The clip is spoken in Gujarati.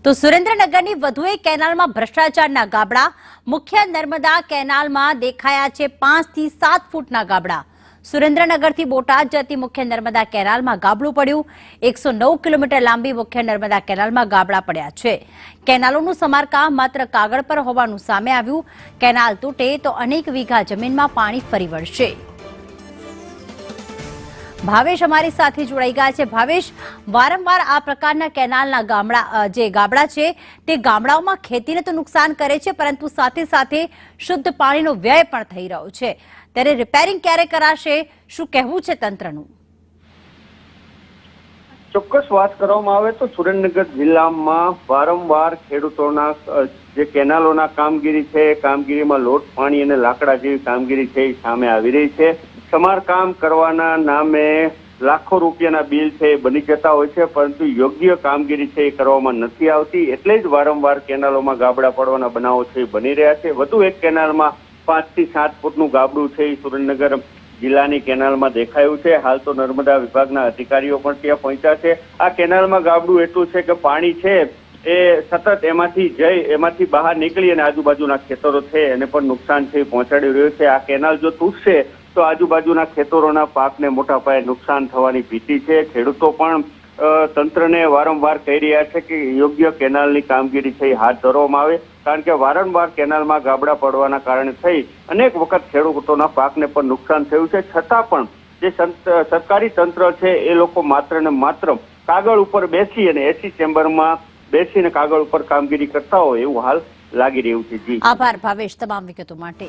તો સુરેન્દ્રનગરની વધુ એક કેનાલમાં ભ્રષ્ટાચારના ગાબડા। મુખ્ય નર્મદા કેનાલમાં દેખાયા છે 5 થી 7 ફૂટના ગાબડા। સુરેન્દ્રનગરથી બોટાદ જતી મુખ્ય નર્મદા કેનાલમાં ગાબડું પડ્યું। 109 કિલોમીટર લાંબી મુખ્ય નર્મદા કેનાલમાં ગાબડા પડ્યા છે। કેનાલોનું સમારકામ માત્ર કાગળ પર હોવાનું સામે આવ્યું। કેનાલ તૂટે તો અનેક વીઘા જમીનમાં પાણી ફરી વળશે। ભાવેશ અમારી સાથે જોડાઈ ગયા છે। ભાવેશ, વારંવાર આ પ્રકારના કેનાલના ગાબડા છે તે ગામડાઓમાં ખેતીને તો નુકસાન કરે છે, પરંતુ સાથે સાથે શુદ્ધ પાણીનો વ્યય પણ થઈ રહ્યો છે। ત્યારે રિપેરિંગ ક્યારે કરાશે, શું કહેવું છે તંત્રનું? ચોક્કસ વાત કરવામાં આવે તો સુરેન્દ્રનગર જિલ્લામાં વારંવાર ખેડૂતોના જે કેનાલોના કામગીરી છે, કામગીરીમાં લોટ પાણી અને લાકડા જેવી કામગીરી છે એ સામે આવી રહી છે। સમારકામ કરવાના નામે લાખો રૂપિયાના બિલ છે એ બની જતા હોય છે, પરંતુ યોગ્ય કામગીરી છે એ કરવામાં નથી આવતી। એટલે જ વારંવાર કેનાલોમાં ગાબડા પડવાના બનાવો છે એ બની રહ્યા છે। વધુ એક કેનાલમાં 5 થી 7 ફૂટનું ગાબડું છે એ સુરેન્દ્રનગર જિલ્લાની કેનાલમાં દેખાયું છે। હાલ તો નર્મદા વિભાગના અધિકારીઓ પણ ત્યાં પહોંચ્યા છે। આ કેનાલમાં ગાબડું એટલું છે કે પાણી છે એ સતત એમાંથી બહાર નીકળી અને આજુબાજુના ખેતરો છે એને પણ નુકસાન છે પહોંચાડી રહ્યું છે। આ કેનાલ જો તૂટશે તો આજુબાજુના ખેતરોના પાકને મોટા પાયે નુકસાન થવાની ભીતિ છે। ખેડૂતો પણ તંત્રને વારંવાર કહી રહ્યા છે કે યોગ્ય કેનાલની કામગીરી છે હાથ ધરવામાં આવે, કારણ કે વારંવાર કેનાલમાં ગાબડા પડવાના કારણે થઈ અનેક વખત ખેડૂતોના પાકને પણ નુકસાન થયું છે। છતાં પણ જે સરકારી તંત્ર છે એ લોકો માત્ર ને માત્ર કાગળ ઉપર બેસી અને એસી ચેમ્બરમાં બેસીને કાગળ ઉપર કામગીરી કરતા હોય એવું હાલ લાગી રહ્યું છે। જી, આભાર ભાવેશ તમામ વિગતો માટે।